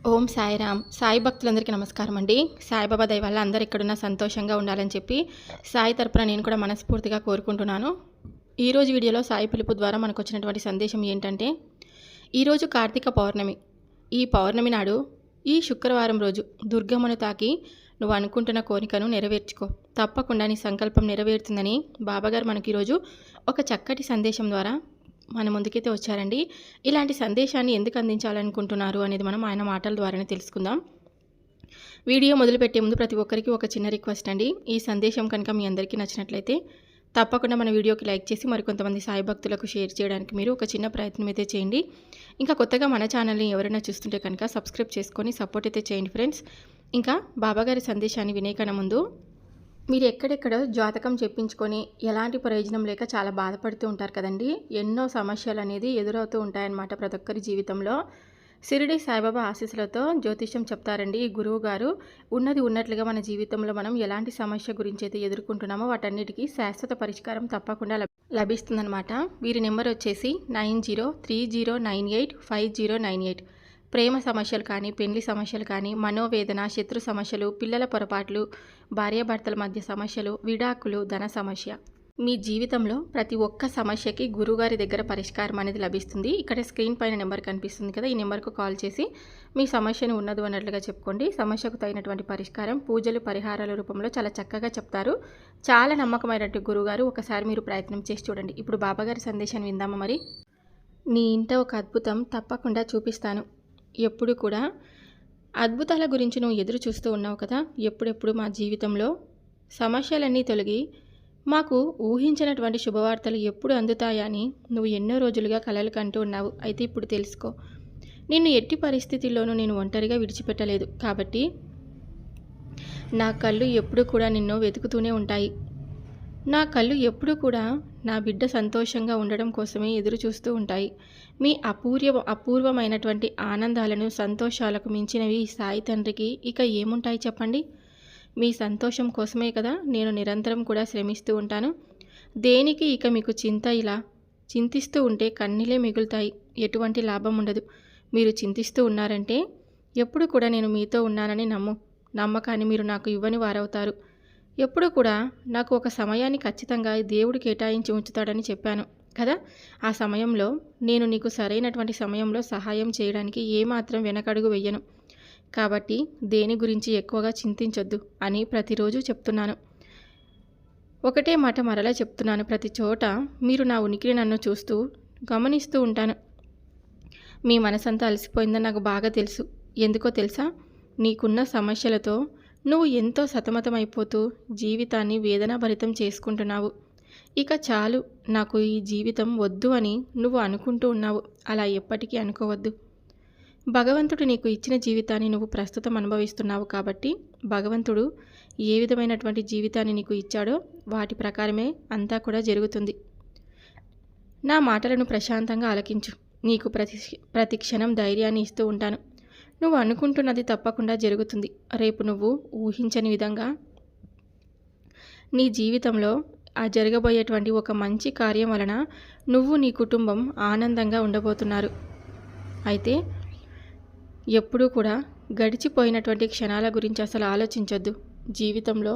ఓం సాయిరామ్. సాయి భక్తులందరికీ నమస్కారం అండి. సాయిబాబా దయ వల్ల అందరు ఎక్కడున్నా సంతోషంగా ఉండాలని చెప్పి సాయి తరపున నేను కూడా మనస్ఫూర్తిగా కోరుకుంటున్నాను. ఈరోజు వీడియోలో సాయి పిలుపు ద్వారా మనకు వచ్చినటువంటి సందేశం ఏంటంటే, ఈరోజు కార్తీక పౌర్ణమి. ఈ పౌర్ణమి నాడు ఈ శుక్రవారం రోజు దుర్గమ్మను తాకి నువ్వు అనుకుంటున్న కోరికను నెరవేర్చుకో, తప్పకుండా నీ సంకల్పం నెరవేరుతుందని బాబాగారు మనకి ఈరోజు ఒక చక్కటి సందేశం ద్వారా మన ముందుకైతే వచ్చారండి. ఇలాంటి సందేశాన్ని ఎందుకు అందించాలనుకుంటున్నారు అనేది మనం ఆయన మాటల ద్వారానే తెలుసుకుందాం. వీడియో మొదలుపెట్టే ముందు ప్రతి ఒక్కరికి ఒక చిన్న రిక్వెస్ట్ అండి. ఈ సందేశం కనుక మీ అందరికీ నచ్చినట్లయితే తప్పకుండా మన వీడియోకి లైక్ చేసి మరికొంతమంది సాయి భక్తులకు షేర్ చేయడానికి మీరు ఒక చిన్న ప్రయత్నం అయితే చేయండి. ఇంకా కొత్తగా మన ఛానల్ని ఎవరైనా చూస్తుంటే కనుక సబ్స్క్రైబ్ చేసుకొని సపోర్ట్ అయితే చేయండి ఫ్రెండ్స్. ఇంకా బాబాగారి సందేశాన్ని వినే కన్నా ముందు, మీరు ఎక్కడెక్కడ జాతకం చెప్పించుకొని ఎలాంటి ప్రయోజనం లేక చాలా బాధపడుతూ ఉంటారు కదండి. ఎన్నో సమస్యలు అనేది ఎదురవుతూ ఉంటాయన్నమాట ప్రతి ఒక్కరి జీవితంలో. షిరిడి సాయిబాబా ఆశీస్సులతో జ్యోతిష్యం చెప్తారండి ఈ గురువు గారు. ఉన్నది ఉన్నట్లుగా మన జీవితంలో మనం ఎలాంటి సమస్య గురించి అయితే ఎదుర్కొంటున్నామో వాటన్నిటికీ శాశ్వత పరిష్కారం తప్పకుండా లభిస్తుందన్నమాట. వీరి నెంబర్ వచ్చేసి 9030985098. ప్రేమ సమస్యలు కానీ, పెళ్లి సమస్యలు కానీ, మనోవేదన, శత్రు సమస్యలు, పిల్లల పొరపాట్లు, భార్యాభర్తల మధ్య సమస్యలు, విడాకులు, ధన సమస్య, మీ జీవితంలో ప్రతి ఒక్క సమస్యకి గురువుగారి దగ్గర పరిష్కారం అనేది లభిస్తుంది. ఇక్కడ స్క్రీన్ పైన నెంబర్ కనిపిస్తుంది కదా, ఈ నెంబర్కు కాల్ చేసి మీ సమస్యను ఉన్నది అన్నట్లుగా చెప్పుకోండి. సమస్యకు తగినటువంటి పరిష్కారం పూజలు, పరిహారాల రూపంలో చాలా చక్కగా చెప్తారు. చాలా నమ్మకమైనటువంటి గురువుగారు. ఒకసారి మీరు ప్రయత్నం చేసి చూడండి. ఇప్పుడు బాబాగారి సందేశాన్ని విందామా మరి. నీ ఇంట ఒక అద్భుతం తప్పకుండా చూపిస్తాను. ఎప్పుడు కూడా అద్భుతాల గురించి నువ్వు ఎదురు చూస్తూ ఉన్నావు కదా. ఎప్పుడెప్పుడు మా జీవితంలో సమస్యలన్నీ తొలగి మాకు ఊహించినటువంటి శుభవార్తలు ఎప్పుడు అందుతాయా అని నువ్వు ఎన్నో రోజులుగా కలలు కంటూ ఉన్నావు. అయితే ఇప్పుడు తెలుసుకో, నిన్ను ఎట్టి పరిస్థితుల్లోనూ నేను ఒంటరిగా విడిచిపెట్టలేదు. కాబట్టి నా కళ్ళు ఎప్పుడు కూడా నిన్ను వెతుకుతూనే ఉంటాయి. నా కళ్ళు ఎప్పుడూ కూడా నా బిడ్డ సంతోషంగా ఉండడం కోసమే ఎదురు చూస్తూ ఉంటాయి. మీ అపూర్వమైనటువంటి ఆనందాలను, సంతోషాలకు మించినవి ఈ సాయి తండ్రికి ఇక ఏముంటాయి చెప్పండి. మీ సంతోషం కోసమే కదా నేను నిరంతరం కూడా శ్రమిస్తూ ఉంటాను. దేనికి ఇక మీకు చింత? ఇలా చింతిస్తూ ఉంటే కన్నీలే మిగులుతాయి, ఎటువంటి లాభం ఉండదు. మీరు చింతిస్తూ ఉన్నారంటే ఎప్పుడు కూడా నేను మీతో ఉన్నానని నమ్మకాన్ని మీరు నాకు ఇవ్వని వారవుతారు. ఎప్పుడు కూడా నాకు ఒక సమయాన్ని ఖచ్చితంగా దేవుడు కేటాయించి ఉంచుతాడని చెప్పాను కదా. ఆ సమయంలో నేను నీకు సరైనటువంటి సమయంలో సహాయం చేయడానికి ఏమాత్రం వెనకడుగు వెయ్యను. కాబట్టి దేని గురించి ఎక్కువగా చింతించొద్దు అని ప్రతిరోజు చెప్తున్నాను. ఒకటే మాట మరలా చెప్తున్నాను. ప్రతి చోట మీరు నా ఉనికిని నన్ను చూస్తూ గమనిస్తూ ఉంటాను. మీ మనసంతా అలసిపోయిందని నాకు బాగా తెలుసు. ఎందుకో తెలుసా? నీకున్న సమస్యలతో నువ్వు ఎంతో సతమతమైపోతూ జీవితాన్ని వేదనాభరితం చేసుకుంటున్నావు. ఇక చాలు, నాకు ఈ జీవితం వద్దు అని నువ్వు అనుకుంటూ ఉన్నావు. అలా ఎప్పటికీ అనుకోవద్దు. భగవంతుడు నీకు ఇచ్చిన జీవితాన్ని నువ్వు ప్రస్తుతం అనుభవిస్తున్నావు. కాబట్టి భగవంతుడు ఏ విధమైనటువంటి జీవితాన్ని నీకు ఇచ్చాడో వాటి ప్రకారమే అంతా కూడా జరుగుతుంది. నా మాటలను ప్రశాంతంగా ఆలకించు. నీకు ప్రతి క్షణం ధైర్యాన్ని ఇస్తూ ఉంటాను. నువ్వు అనుకుంటున్నది తప్పకుండా జరుగుతుంది. రేపు నువ్వు ఊహించని విధంగా నీ జీవితంలో జరగబోయేటువంటి ఒక మంచి కార్యం వలన నువ్వు, నీ కుటుంబం ఆనందంగా ఉండబోతున్నారు. అయితే ఎప్పుడూ కూడా గడిచిపోయినటువంటి క్షణాల గురించి అసలు ఆలోచించొద్దు. జీవితంలో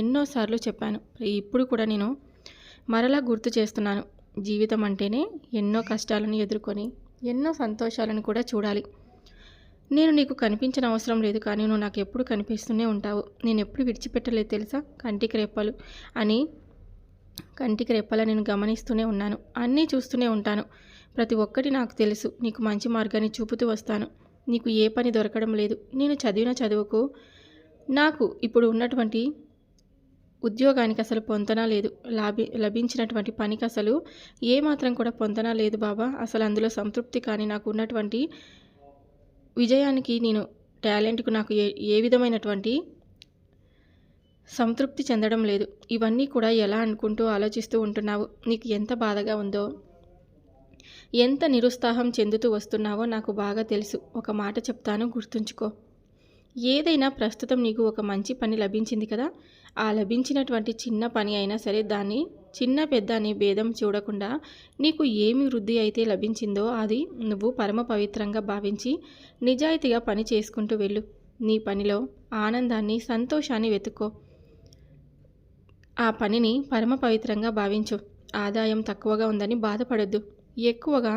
ఎన్నోసార్లు చెప్పాను, ఇప్పుడు కూడా నేను మరలా గుర్తు చేస్తున్నాను. జీవితం అంటేనే ఎన్నో కష్టాలను ఎదుర్కొని ఎన్నో సంతోషాలను కూడా చూడాలి. నేను నీకు కనిపించిన అవసరం లేదు, కానీ నువ్వు నాకు ఎప్పుడు కనిపిస్తూనే ఉంటావు. నేను ఎప్పుడు విడిచిపెట్టలేదు తెలుసా. కంటికి రెప్పలా నేను గమనిస్తూనే ఉన్నాను. అన్నీ చూస్తూనే ఉంటాను. ప్రతి ఒక్కటి నాకు తెలుసు. నీకు మంచి మార్గాన్ని చూపుతూ వస్తాను. నీకు ఏ పని దొరకడం లేదు. నేను చదివిన చదువుకు, నాకు ఇప్పుడు ఉన్నటువంటి ఉద్యోగానికి అసలు పొంతనా లేదు. లభించినటువంటి పనికి అసలు ఏమాత్రం కూడా పొంతనా లేదు బాబా. అసలు అందులో సంతృప్తి కానీ, నాకు ఉన్నటువంటి విజయానికి, నేను టాలెంట్కు నాకు ఏ విధమైనటువంటి సంతృప్తి చెందడం లేదు. ఇవన్నీ కూడా ఎలా అనుకుంటూ ఆలోచిస్తూ ఉంటున్నావు. నీకు ఎంత బాధగా ఉందో, ఎంత నిరుత్సాహం చెందుతూ వస్తున్నావో నాకు బాగా తెలుసు. ఒక మాట చెప్తాను, గుర్తుంచుకో. ఏదైనా ప్రస్తుతం నీకు ఒక మంచి పని లభించింది కదా, ఆ లభించినటువంటి చిన్న పని అయినా సరే దాన్ని చిన్న పెద్ద అనే భేదం చూడకుండా నీకు ఏమి వృద్ధి అయితే లభించిందో అది నువ్వు పరమ పవిత్రంగా భావించి నిజాయితీగా పని చేసుకుంటూ వెళ్ళు. నీ పనిలో ఆనందాన్ని, సంతోషాన్ని వెతుక్కో. ఆ పనిని పరమ పవిత్రంగా భావించు. ఆదాయం తక్కువగా ఉందని బాధపడొద్దు. ఎక్కువగా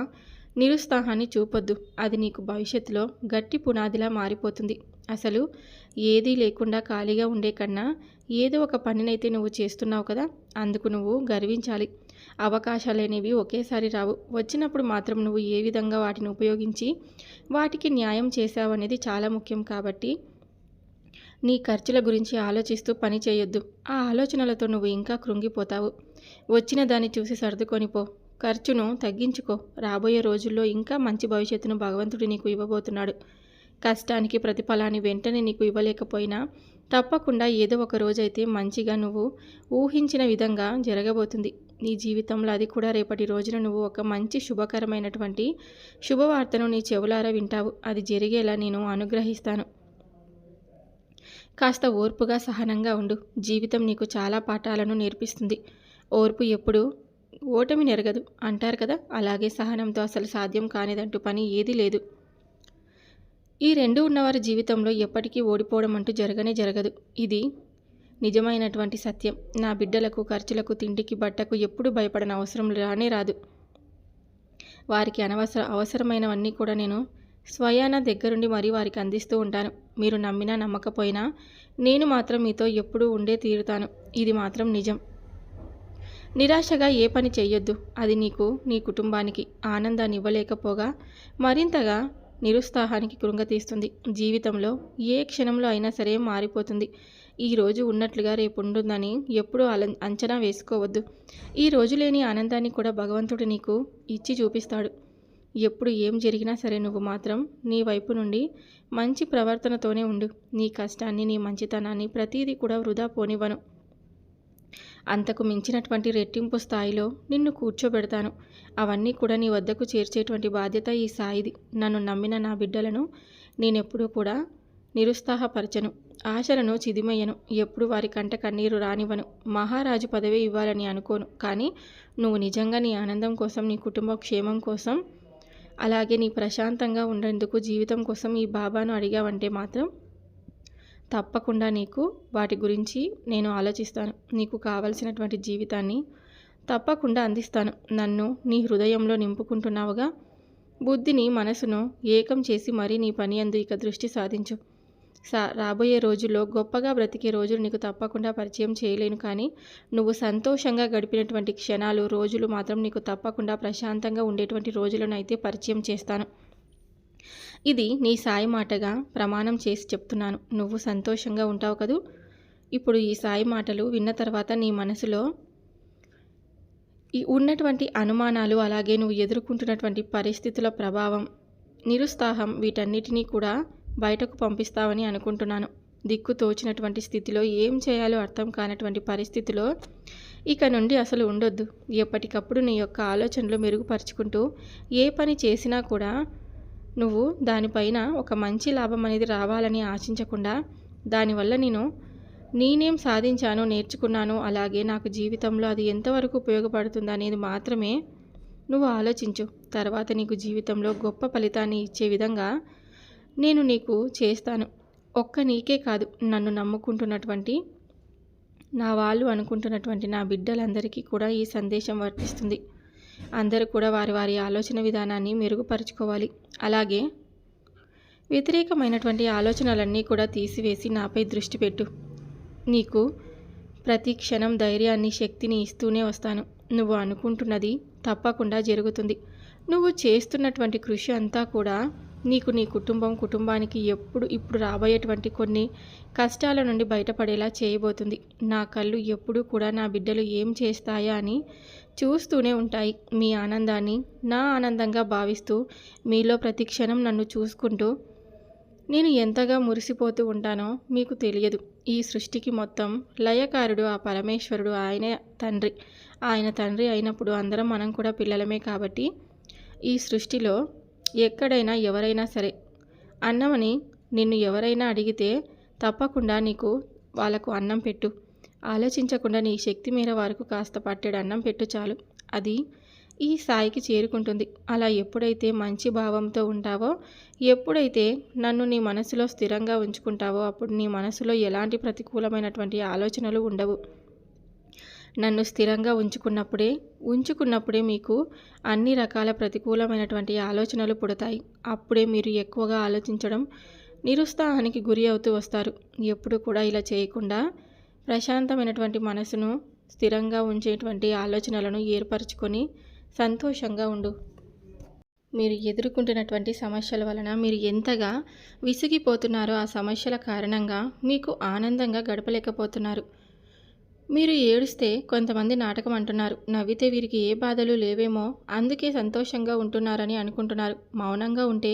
నిరుత్సాహాన్ని చూపొద్దు. అది నీకు భవిష్యత్తులో గట్టి పునాదిలా మారిపోతుంది. అసలు ఏదీ లేకుండా ఖాళీగా ఉండే కన్నా ఏదో ఒక పనినైతే నువ్వు చేస్తున్నావు కదా, అందుకు నువ్వు గర్వించాలి. అవకాశాలనేవి ఒకేసారి రావు. వచ్చినప్పుడు మాత్రం నువ్వు ఏ విధంగా వాటిని ఉపయోగించి వాటికి న్యాయం చేశావు అనేది చాలా ముఖ్యం. కాబట్టి నీ ఖర్చుల గురించి ఆలోచిస్తూ పని చేయొద్దు. ఆ ఆలోచనలతో నువ్వు ఇంకా కృంగిపోతావు. వచ్చిన దాన్ని చూసి సర్దుకొని పో. ఖర్చును తగ్గించుకో. రాబోయే రోజుల్లో ఇంకా మంచి భవిష్యత్తును భగవంతుడు నీకు ఇవ్వబోతున్నాడు. కష్టానికి ప్రతిఫలాన్ని వెంటనే నీకు ఇవ్వలేకపోయినా తప్పకుండా ఏదో ఒక రోజైతే మంచిగా నువ్వు ఊహించిన విధంగా జరగబోతుంది నీ జీవితంలో. అది కూడా రేపటి రోజున నువ్వు ఒక మంచి శుభకరమైనటువంటి శుభవార్తను నీ చెవులారా వింటావు. అది జరిగేలా నేను అనుగ్రహిస్తాను. కాస్త ఓర్పుగా, సహనంగా ఉండు. జీవితం నీకు చాలా పాఠాలను నేర్పిస్తుంది. ఓర్పు ఎప్పుడు ఓటమి నెరగదు అంటారు కదా, అలాగే సహనంతో అసలు సాధ్యం కానిదంటూ పని ఏదీ లేదు. ఈ రెండు ఉన్నవారి జీవితంలో ఎప్పటికీ ఓడిపోవడం అంటూ జరగనే జరగదు. ఇది నిజమైనటువంటి సత్యం. నా బిడ్డలకు, ఖర్చులకు, తిండికి, బట్టకు ఎప్పుడు భయపడని అవసరం రానే రాదు. వారికి అవసరమైనవన్నీ కూడా నేను స్వయాన దగ్గరుండి మరీ వారికి అందిస్తూ ఉంటాను. మీరు నమ్మినా నమ్మకపోయినా నేను మాత్రం మీతో ఎప్పుడూ ఉండే తీరుతాను. ఇది మాత్రం నిజం. నిరాశగా ఏ పని చెయ్యొద్దు. అది నీకు, నీ కుటుంబానికి ఆనందాన్ని ఇవ్వలేకపోగా మరింతగా నిరుత్సాహానికి కృంగతీస్తుంది. జీవితంలో ఏ క్షణంలో అయినా సరే మారిపోతుంది. ఈరోజు ఉన్నట్లుగా రేపు ఉంటుందని ఎప్పుడూ అంచనా వేసుకోవద్దు. ఈ రోజు లేని ఆనందాన్ని కూడా భగవంతుడు నీకు ఇచ్చి చూపిస్తాడు. ఎప్పుడు ఏం జరిగినా సరే నువ్వు మాత్రం నీ వైపు నుండి మంచి ప్రవర్తనతోనే ఉండు. నీ కష్టాన్ని, నీ మంచితనాన్ని ప్రతీదీ కూడా వృధా పోనివ్వను. అంతకు మించినటువంటి రెట్టింపు స్థాయిలో నిన్ను కూర్చోబెడతాను. అవన్నీ కూడా నీ వద్దకు చేర్చేటువంటి బాధ్యత ఈ సాయిది. నన్ను నమ్మిన నా బిడ్డలను నేనెప్పుడూ కూడా నిరుత్సాహపరచను. ఆశలను చిదిమయ్యను. ఎప్పుడు వారి కంట కన్నీరు రానివ్వను. మహారాజు పదవి ఇవ్వాలని అనుకోను. కానీ నువ్వు నిజంగా నీ ఆనందం కోసం, నీ కుటుంబ క్షేమం కోసం, అలాగే నీ ప్రశాంతంగా ఉండేందుకు జీవితం కోసం ఈ బాబాను అడిగావంటే మాత్రం తప్పకుండా నీకు వాటి గురించి నేను ఆలోచిస్తాను. నీకు కావలసినటువంటి జీవితాన్ని తప్పకుండా అందిస్తాను. నన్ను నీ హృదయంలో నింపుకుంటున్నావుగా. బుద్ధిని, మనసును ఏకం చేసి మరీ నీ పని యందు ఇక దృష్టి సాధించు. రాబోయే రోజుల్లో గొప్పగా బ్రతికే రోజులు నీకు తప్పకుండా పరిచయం చేయలేను. కానీ నువ్వు సంతోషంగా గడిపినటువంటి క్షణాలు, రోజులు మాత్రం నీకు తప్పకుండా ప్రశాంతంగా ఉండేటువంటి రోజులను అయితే పరిచయం చేస్తాను. ఇది నీ సాయి మాటగా ప్రమాణం చేసి చెప్తున్నాను. నువ్వు సంతోషంగా ఉంటావు కదూ. ఇప్పుడు ఈ సాయి మాటలు విన్న తర్వాత నీ మనసులో ఉన్నటువంటి అనుమానాలు, అలాగే నువ్వు ఎదుర్కొంటున్నటువంటి పరిస్థితుల ప్రభావం, నిరుత్సాహం వీటన్నిటినీ కూడా బయటకు పంపిస్తావని అనుకుంటున్నాను. దిక్కు తోచినటువంటి స్థితిలో ఏం చేయాలో అర్థం కానటువంటి పరిస్థితిలో ఇక నుండి అసలు ఉండొద్దు. ఎప్పటికప్పుడు నీ యొక్క ఆలోచనలు మెరుగుపరుచుకుంటూ ఏ పని చేసినా కూడా నువ్వు దానిపైన ఒక మంచి లాభం అనేది రావాలని ఆశించకుండా, దానివల్ల నేనేం సాధించానో, నేర్చుకున్నానో, అలాగే నాకు జీవితంలో అది ఎంతవరకు ఉపయోగపడుతుంది అనేది మాత్రమే నువ్వు ఆలోచించు. తర్వాత నీకు జీవితంలో గొప్ప ఫలితాన్ని ఇచ్చే విధంగా నేను నీకు చేస్తాను. నీకే కాదు, నన్ను నమ్ముకుంటున్నటువంటి నా వాళ్ళు అనుకుంటున్నటువంటి నా బిడ్డలందరికీ కూడా ఈ సందేశం వర్తిస్తుంది. అందరూ కూడా వారి వారి ఆలోచన విధానాన్ని మెరుగుపరుచుకోవాలి. అలాగే వ్యతిరేకమైనటువంటి ఆలోచనలన్నీ కూడా తీసివేసి నాపై దృష్టి పెట్టు. నీకు ప్రతి క్షణం ధైర్యాన్ని, శక్తిని ఇస్తూనే వస్తాను. నువ్వు అనుకుంటున్నది తప్పకుండా జరుగుతుంది. నువ్వు చేస్తున్నటువంటి కృషి అంతా కూడా నీకు, నీ కుటుంబానికి ఇప్పుడు రాబోయేటువంటి కొన్ని కష్టాల నుండి బయటపడేలా చేయబోతుంది. నా కళ్ళు ఎప్పుడూ కూడా నా బిడ్డలు ఏం చేస్తాయా అని చూస్తూనే ఉంటాయి. మీ ఆనందాన్ని నా ఆనందంగా భావిస్తూ, మీలో ప్రతి క్షణం నన్ను చూసుకుంటూ నేను ఎంతగా మురిసిపోతూ ఉంటానో మీకు తెలియదు. ఈ సృష్టికి మొత్తం లయకారుడు ఆ పరమేశ్వరుడు. ఆయన తండ్రి అయినప్పుడు అందరం మనం కూడా పిల్లలమే. కాబట్టి ఈ సృష్టిలో ఎక్కడైనా ఎవరైనా సరే అన్నమని నిన్ను ఎవరైనా అడిగితే తప్పకుండా వాళ్ళకు అన్నం పెట్టు. ఆలోచించకుండా నీ శక్తి మేర వారికి కాస్త పట్టెడు అన్నం పెట్టు చాలు. అది ఈ స్థాయికి చేరుకుంటుంది. అలా ఎప్పుడైతే మంచి భావంతో ఉంటావో, ఎప్పుడైతే నన్ను నీ మనసులో స్థిరంగా ఉంచుకుంటావో, అప్పుడు నీ మనసులో ఎలాంటి ప్రతికూలమైనటువంటి ఆలోచనలు ఉండవు. నన్ను స్థిరంగా ఉంచుకున్నప్పుడే మీకు అన్ని రకాల ప్రతికూలమైనటువంటి ఆలోచనలు పుడతాయి. అప్పుడే మీరు ఎక్కువగా ఆలోచించడం, నిరుత్సాహానికి గురి అవుతూ వస్తారు. ఎప్పుడు కూడా ఇలా చేయకుండా ప్రశాంతమైనటువంటి మనసును స్థిరంగా ఉంచేటువంటి ఆలోచనలను ఏర్పరచుకొని సంతోషంగా ఉండు. మీరు ఎదుర్కొంటున్నటువంటి సమస్యల వలన మీరు ఎంతగా విసిగిపోతున్నారో, ఆ సమస్యల కారణంగా మీకు ఆనందంగా గడపలేకపోతున్నారు. మీరు ఏడుస్తే కొంతమంది నాటకం అంటున్నారు. నవ్వితే వీరికి ఏ బాధలు లేవేమో అందుకే సంతోషంగా ఉంటున్నారని అనుకుంటున్నారు. మౌనంగా ఉంటే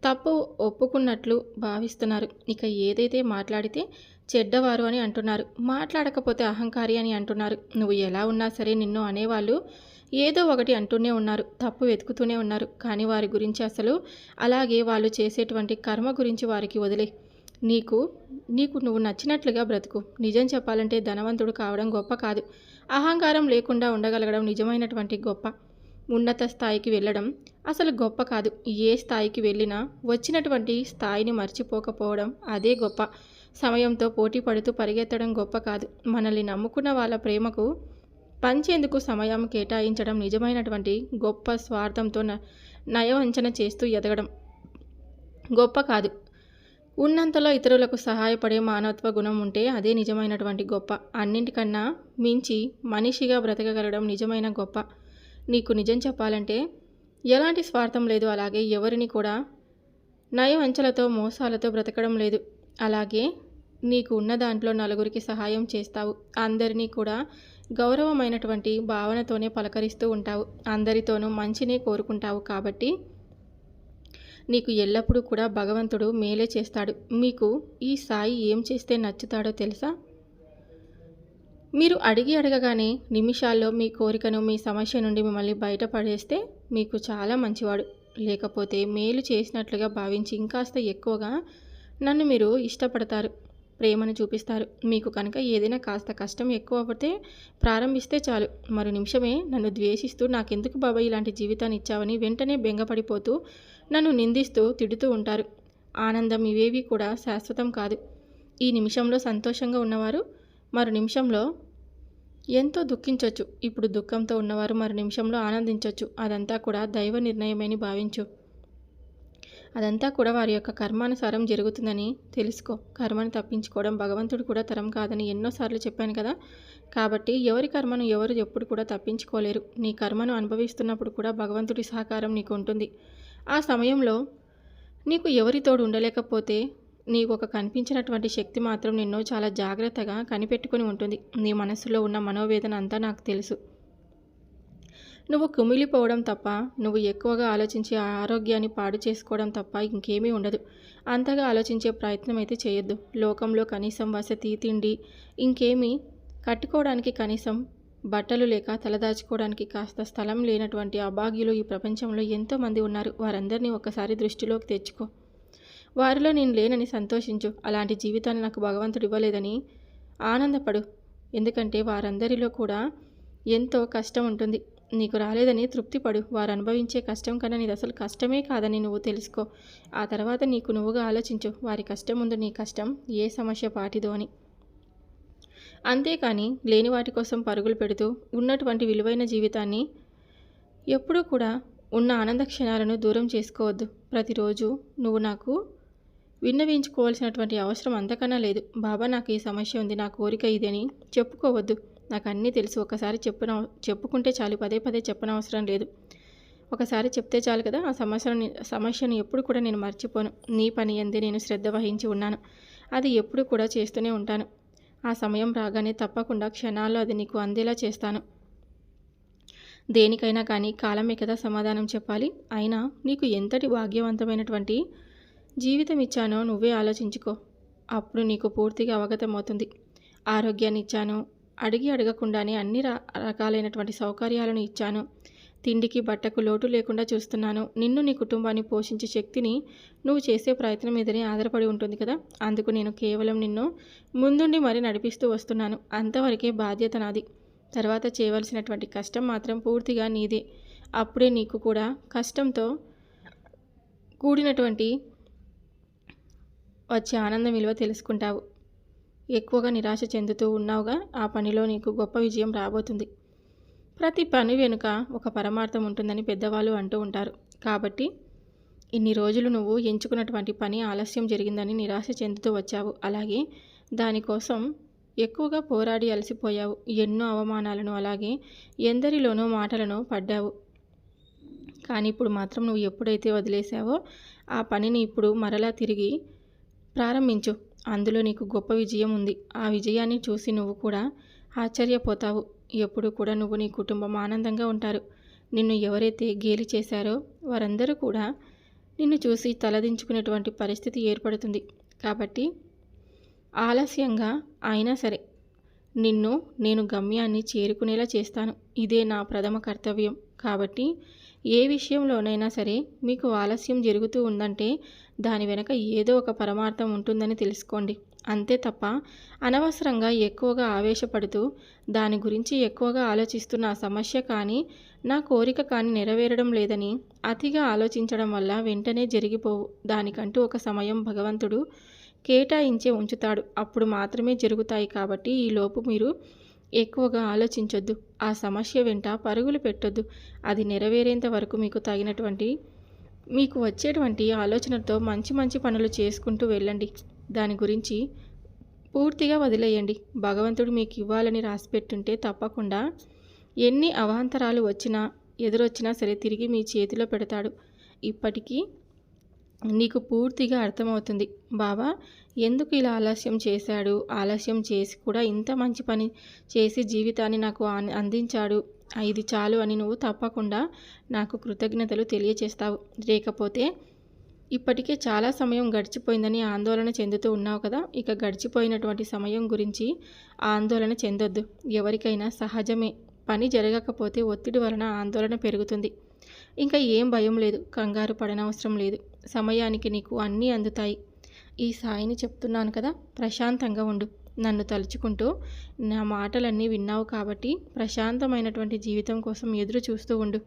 తప్పు ఒప్పుకున్నట్లు భావిస్తున్నారు. ఇక ఏదైతే మాట్లాడితే చెడ్డవారు అని అంటున్నారు. మాట్లాడకపోతే అహంకారి అని అంటున్నారు. నువ్వు ఎలా ఉన్నా సరే నిన్ను అనేవాళ్ళు ఏదో ఒకటి అంటూనే ఉన్నారు. తప్పు వెతుకుతూనే ఉన్నారు. కానీ వారి గురించి అసలు, అలాగే వాళ్ళు చేసేటువంటి కర్మ గురించి వారికి వదిలే. నీకు నువ్వు నచ్చినట్లుగా బ్రతుకు. నిజం చెప్పాలంటే ధనవంతుడు కావడం గొప్ప కాదు. అహంకారం లేకుండా ఉండగలగడం నిజమైనటువంటి గొప్ప. ఉన్నత స్థాయికి వెళ్ళడం అసలు గొప్ప కాదు. ఏ స్థాయికి వెళ్ళినా వచ్చినటువంటి స్థాయిని మర్చిపోకపోవడం అదే గొప్ప. సమయంతో పోటీ పడుతూ పరిగెత్తడం గొప్ప కాదు. మనల్ని నమ్ముకున్న వాళ్ళ ప్రేమకు పంచేందుకు సమయం కేటాయించడం నిజమైనటువంటి గొప్ప. స్వార్థంతో నయవంచన చేస్తూ ఎదగడం గొప్ప కాదు. ఉన్నంతలో ఇతరులకు సహాయపడే మానవత్వ గుణం ఉంటే అదే నిజమైనటువంటి గొప్ప. అన్నింటికన్నా మించి మనిషిగా బ్రతకగలడం నిజమైన గొప్ప. నీకు నిజం చెప్పాలంటే ఎలాంటి స్వార్థం లేదు. అలాగే ఎవరిని కూడా నయవంచలతో మోసాలతో బ్రతకడం లేదు. అలాగే నీకు ఉన్న దాంట్లో నలుగురికి సహాయం చేస్తావు. అందరినీ కూడా గౌరవమైనటువంటి భావనతోనే పలకరిస్తూ ఉంటావు. అందరితోనూ మంచినే కోరుకుంటావు. కాబట్టి నీకు ఎల్లప్పుడూ కూడా భగవంతుడు మేలే చేస్తాడు. మీకు ఈ సాయి ఏం చేస్తే నచ్చుతాడో తెలుసా? మీరు అడగగానే నిమిషాల్లో మీ కోరికను, మీ సమస్య నుండి మిమ్మల్ని బయటపడేస్తే మీకు చాలా మంచివాడు. లేకపోతే మేలు చేసినట్లుగా భావించి ఇంకాస్త ఎక్కువగా నన్ను మీరు ఇష్టపడతారు, ప్రేమను చూపిస్తారు. మీకు కనుక ఏదైనా కాస్త కష్టం ఎక్కువ అవ్వతే ప్రారంభిస్తే చాలు, మరో నిమిషమే నన్ను ద్వేషిస్తూ నాకెందుకు బాబాయ్ ఇలాంటి జీవితాన్ని ఇచ్చావని వెంటనే బెంగపడిపోతూ నన్ను నిందిస్తూ తిడుతూ ఉంటారు. ఆనందం ఇవేవి కూడా శాశ్వతం కాదు. ఈ నిమిషంలో సంతోషంగా ఉన్నవారు మరో నిమిషంలో ఎంతో దుఃఖించవచ్చు. ఇప్పుడు దుఃఖంతో ఉన్నవారు మరో నిమిషంలో ఆనందించవచ్చు. అదంతా కూడా దైవ నిర్ణయమని భావించు. అదంతా కూడా వారి యొక్క కర్మానుసారం జరుగుతుందని తెలుసుకో. కర్మను తప్పించుకోవడం భగవంతుడు కూడా తరం కాదని ఎన్నోసార్లు చెప్పాను కదా. కాబట్టి ఎవరి కర్మను ఎవరు ఎప్పుడు కూడా తప్పించుకోలేరు. నీ కర్మను అనుభవిస్తున్నప్పుడు కూడా భగవంతుడి సహకారం నీకు ఉంటుంది. ఆ సమయంలో నీకు ఎవరి తోడు ఉండలేకపోతే నీకు ఒక కనిపించినటువంటి శక్తి మాత్రం నిన్ను చాలా జాగ్రత్తగా కనిపెట్టుకుని ఉంటుంది. నీ మనసులో ఉన్న మనోవేదన అంతా నాకు తెలుసు. నువ్వు కుమిలిపోవడం తప్ప, నువ్వు ఎక్కువగా ఆలోచించి ఆరోగ్యాన్ని పాడు చేసుకోవడం తప్ప ఇంకేమీ ఉండదు. అంతగా ఆలోచించే ప్రయత్నం అయితే చేయొద్దు. లోకంలో కనీసం వసతి, తిండి, ఇంకేమీ కట్టుకోవడానికి కనీసం బట్టలు లేక తలదాచుకోవడానికి కాస్త స్థలం లేనటువంటి అభాగ్యులు ఈ ప్రపంచంలో ఎంతోమంది ఉన్నారు. వారందరినీ ఒక్కసారి దృష్టిలోకి తెచ్చుకో. వారిలో నేను లేనని సంతోషించు. అలాంటి జీవితాన్ని నాకు భగవంతుడు ఇవ్వలేదని ఆనందపడు. ఎందుకంటే వారందరిలో కూడా ఎంతో కష్టం ఉంటుంది. నీకు రాలేదని తృప్తిపడు. వారు అనుభవించే కష్టం కన్నా నీది అసలు కష్టమే కాదని నువ్వు తెలుసుకో. ఆ తర్వాత నీకు నువ్వుగా ఆలోచించు, వారి కష్టం ముందు నీ కష్టం ఏ సమస్య పాటిదో అని. అంతేకాని లేని వాటి కోసం పరుగులు పెడుతూ ఉన్నటువంటి విలువైన జీవితాన్ని ఎప్పుడూ కూడా ఉన్న ఆనంద క్షణాలను దూరం చేసుకోవద్దు. ప్రతిరోజు నువ్వు నాకు విన్నవించుకోవాల్సినటువంటి అవసరం అంతకన్నా లేదు. బాబా నాకు ఈ సమస్య ఉంది, నా కోరిక ఇది అని చెప్పుకోవద్దు. నాకు అన్నీ తెలుసు. ఒకసారి చెప్పుకుంటే చాలు, పదే పదే చెప్పనవసరం లేదు. ఒకసారి చెప్తే చాలు కదా. ఆ సమస్యను ఎప్పుడు కూడా నేను మర్చిపోను. నీ పని అందే నేను శ్రద్ధ వహించి ఉన్నాను. అది ఎప్పుడు కూడా చేస్తూనే ఉంటాను. ఆ సమయం రాగానే తప్పకుండా క్షణాల్లో అది నీకు అందేలా చేస్తాను. దేనికైనా కానీ కాలమే కదా సమాధానం చెప్పాలి. అయినా నీకు ఎంతటి భాగ్యవంతమైనటువంటి జీవితం ఇచ్చానో నువ్వే ఆలోచించుకో. అప్పుడు నీకు పూర్తిగా అవగతమవుతుంది. ఆరోగ్యాన్ని ఇచ్చాను, అడగకుండానే అన్ని రకాలైనటువంటి సౌకర్యాలను ఇచ్చాను, తిండికి బట్టకు లోటు లేకుండా చూస్తున్నాను. నిన్ను నీ కుటుంబాన్ని పోషించే శక్తిని నువ్వు చేసే ప్రయత్నం మీదనే ఆధారపడి ఉంటుంది కదా. అందుకు నేను కేవలం నిన్ను ముందుండి మరీ నడిపిస్తూ వస్తున్నాను. అంతవరకే బాధ్యత నాది. తర్వాత చేయవలసినటువంటి కష్టం మాత్రం పూర్తిగా నీదే. అప్పుడే నీకు కూడా కష్టంతో కూడినటువంటి వచ్చే ఆనందం విలువ తెలుసుకుంటావు. ఎక్కువగా నిరాశ చెందుతూ ఉన్నావుగా, ఆ పనిలో నీకు గొప్ప విజయం రాబోతుంది. ప్రతి పని వెనుక ఒక పరమార్థం ఉంటుందని పెద్దవాళ్ళు అంటూ ఉంటారు. కాబట్టి ఇన్ని రోజులు నువ్వు ఎంచుకున్నటువంటి పని ఆలస్యం జరిగిందని నిరాశ చెందుతూ వచ్చావు. అలాగే దానికోసం ఎక్కువగా పోరాడి అలసిపోయావు. ఎన్నో అవమానాలను అలాగే ఎందరిలోనో మాటలను పడ్డావు. కానీ ఇప్పుడు మాత్రం నువ్వు ఎప్పుడైతే వదిలేసావో ఆ పనిని ఇప్పుడు మరలా తిరిగి ప్రారంభించు. అందులో నీకు గొప్ప విజయం ఉంది. ఆ విజయాన్ని చూసి నువ్వు కూడా ఆశ్చర్యపోతావు. ఎప్పుడు కూడా నువ్వు నీ కుటుంబం ఆనందంగా ఉంటారు. నిన్ను ఎవరైతే గేలి చేశారో వారందరూ కూడా నిన్ను చూసి తలదించుకునేటువంటి పరిస్థితి ఏర్పడుతుంది. కాబట్టి ఆలస్యంగా అయినా సరే నేను గమ్యాన్ని చేరుకునేలా చేస్తాను. ఇదే నా ప్రథమ కర్తవ్యం. కాబట్టి ఏ విషయంలోనైనా సరే మీకు ఆలస్యం జరుగుతూ ఉందంటే దాని వెనక ఏదో ఒక పరమార్థం ఉంటుందని తెలుసుకోండి. అంతే తప్ప అనవసరంగా ఎక్కువగా ఆవేశపడుతూ దాని గురించి ఎక్కువగా ఆలోచిస్తున్న ఆ సమస్య కానీ నా కోరిక కానీ నెరవేరడం లేదని అతిగా ఆలోచించడం వల్ల వెంటనే జరిగిపోవు. దానికంటూ ఒక సమయం భగవంతుడు కేటాయించే ఉంచుతాడు. అప్పుడు మాత్రమే జరుగుతాయి. కాబట్టి ఈలోపు మీరు ఎక్కువగా ఆలోచించొద్దు. ఆ సమస్య వెంట పరుగులు పెట్టొద్దు. అది నెరవేరేంత వరకు మీకు వచ్చేటువంటి ఆలోచనతో మంచి మంచి పనులు చేసుకుంటూ వెళ్ళండి. దాని గురించి పూర్తిగా వదిలేయండి. భగవంతుడు మీకు ఇవ్వాలని రాసిపెట్టుంటే తప్పకుండా ఎన్ని అవాంతరాలు ఎదురొచ్చినా సరే తిరిగి మీ చేతిలో పెడతాడు. ఇప్పటికీ నీకు పూర్తిగా అర్థమవుతుంది. బాబా ఎందుకు ఇలా ఆలస్యం చేశాడు, ఆలస్యం చేసి కూడా ఇంత మంచి పని చేసి జీవితాన్ని నాకు అందించాడు, ఇది చాలు అని నువ్వు తప్పకుండా నాకు కృతజ్ఞతలు తెలియచేస్తావు. లేకపోతే ఇప్పటికే చాలా సమయం గడిచిపోయిందని ఆందోళన చెందుతూ ఉన్నావు కదా. ఇక గడిచిపోయినటువంటి సమయం గురించి ఆందోళన చెందొద్దు. ఎవరికైనా సహజమే. పని జరగకపోతే ఒత్తిడి వలన ఆందోళన పెరుగుతుంది. ఇంకా ఏం భయం లేదు, కంగారు పడనవసరం లేదు. సమయానికి నీకు అన్నీ అందుతాయి. ఈ సాయిని చెప్తున్నాను కదా, ప్రశాంతంగా ఉండు. నన్ను తలుచుకుంటూ నా మాటలన్నీ విన్నావు కాబట్టి ప్రశాంతమైనటువంటి జీవితం కోసం ఎదురు చూస్తూ ఉండు.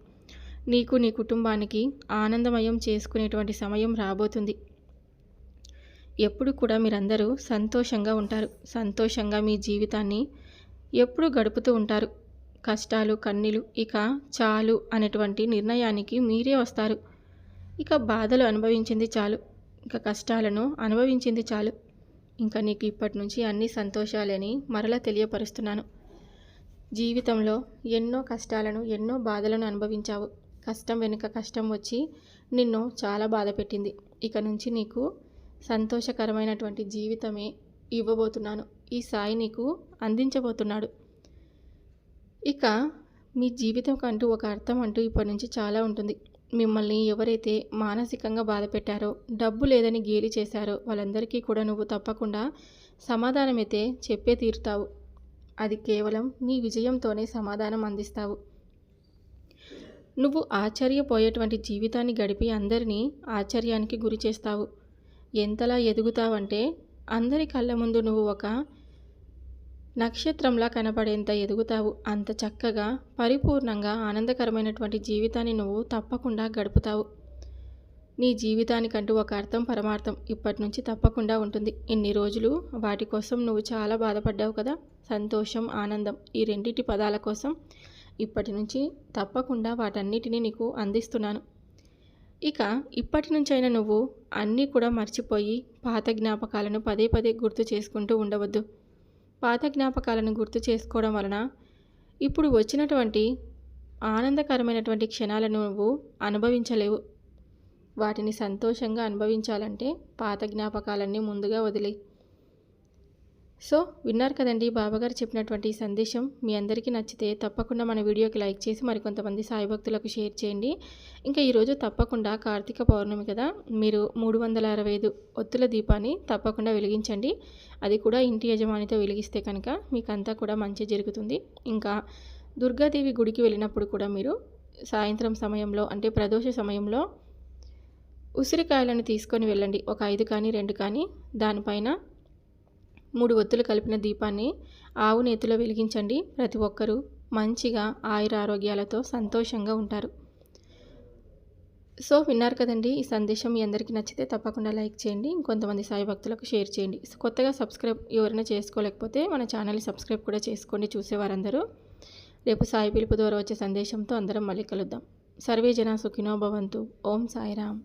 నీకు నీ కుటుంబానికి ఆనందమయం చేసుకునేటువంటి సమయం రాబోతుంది. ఎప్పుడు కూడా మీరందరూ సంతోషంగా ఉంటారు. సంతోషంగా మీ జీవితాన్ని ఎప్పుడు గడుపుతూ ఉంటారు. కష్టాలు కన్నీలు ఇక చాలు అనేటువంటి నిర్ణయానికి మీరే వస్తారు. ఇక బాధలు అనుభవించింది చాలు, ఇక కష్టాలను అనుభవించింది చాలు. ఇంకా నీకు ఇప్పటి నుంచి అన్ని సంతోషాలని మరలా తెలియపరుస్తున్నాను. జీవితంలో ఎన్నో కష్టాలను ఎన్నో బాధలను అనుభవించావు. కష్టం వెనుక కష్టం వచ్చి నిన్ను చాలా బాధ పెట్టింది. ఇక నుంచి నీకు సంతోషకరమైనటువంటి జీవితమే ఇవ్వబోతున్నాను. ఈ సాయి నీకు అందించబోతున్నాడు. ఇక మీ జీవితం కంటూ ఒక అర్థం అంటూ ఇప్పటి నుంచి చాలా ఉంటుంది. మిమ్మల్ని ఎవరైతే మానసికంగా బాధ పెట్టారో, డబ్బు లేదని గేలి చేశారో వాళ్ళందరికీ కూడా నువ్వు తప్పకుండా సమాధానమైతే చెప్పే తీరుతావు. అది కేవలం నీ విజయంతోనే సమాధానం అందిస్తావు. నువ్వు ఆశ్చర్యపోయేటువంటి జీవితాన్ని గడిపి అందరినీ ఆశ్చర్యానికి గురి చేస్తావు. ఎంతలా ఎదుగుతావంటే అందరి కళ్ళ ముందు నువ్వు ఒక నక్షత్రంలా కనపడేంత ఎదుగుతావు. అంత చక్కగా పరిపూర్ణంగా ఆనందకరమైనటువంటి జీవితాన్ని నువ్వు తప్పకుండా గడుపుతావు. నీ జీవితానికంటూ ఒక అర్థం పరమార్థం ఇప్పటి నుంచి తప్పకుండా ఉంటుంది. ఇన్ని రోజులు వాటి కోసం నువ్వు చాలా బాధపడ్డావు కదా. సంతోషం ఆనందం ఈ రెండింటి పదాల కోసం ఇప్పటి నుంచి తప్పకుండా వాటన్నిటినీ నీకు అందిస్తున్నాను. ఇక ఇప్పటి నుంచైనా నువ్వు అన్నీ కూడా మర్చిపోయి పాత జ్ఞాపకాలను పదే పదే గుర్తు చేసుకుంటూ ఉండవద్దు. పాత జ్ఞాపకాలను గుర్తు చేసుకోవడం వలన ఇప్పుడు వచ్చినటువంటి ఆనందకరమైనటువంటి క్షణాలను నువ్వు అనుభవించలేవు. వాటిని సంతోషంగా అనుభవించాలంటే పాత జ్ఞాపకాలన్నీ ముందుగా వదిలేయి. సో విన్నారు కదండి బాబాగారు చెప్పినటువంటి సందేశం. మీ అందరికీ నచ్చితే తప్పకుండా మన వీడియోకి లైక్ చేసి మరికొంతమంది సాయి భక్తులకు షేర్ చేయండి. ఇంకా ఈరోజు తప్పకుండా కార్తీక పౌర్ణమి కదా, మీరు 365 ఒత్తుల దీపాన్ని తప్పకుండా వెలిగించండి. అది కూడా ఇంటి యజమానితో వెలిగిస్తే కనుక మీకు అంతా కూడా మంచి జరుగుతుంది. ఇంకా దుర్గాదేవి గుడికి వెళ్ళినప్పుడు కూడా మీరు సాయంత్రం సమయంలో అంటే ప్రదోష సమయంలో ఉసిరికాయలను తీసుకొని వెళ్ళండి. ఒక 5 కానీ 2 కానీ దానిపైన 3 ఒత్తులు కలిపిన దీపాన్ని ఆవు నేతిలో వెలిగించండి. ప్రతి ఒక్కరూ మంచిగా ఆయురారోగ్యాలతో సంతోషంగా ఉంటారు. సో విన్నారు కదండి. ఈ సందేశం మీ అందరికీ నచ్చితే తప్పకుండా లైక్ చేయండి. ఇంకొంతమంది సాయి భక్తులకు షేర్ చేయండి. కొత్తగా సబ్స్క్రైబ్ ఎవరైనా చేసుకోలేకపోతే మన ఛానల్ని సబ్స్క్రైబ్ కూడా చేసుకోండి చూసేవారందరూ. రేపు సాయి పిలుపు ద్వారా వచ్చే సందేశంతో అందరం మళ్ళీ కలుద్దాం. సర్వే జన సుఖినో భవంతు. ఓం సాయిరామ్.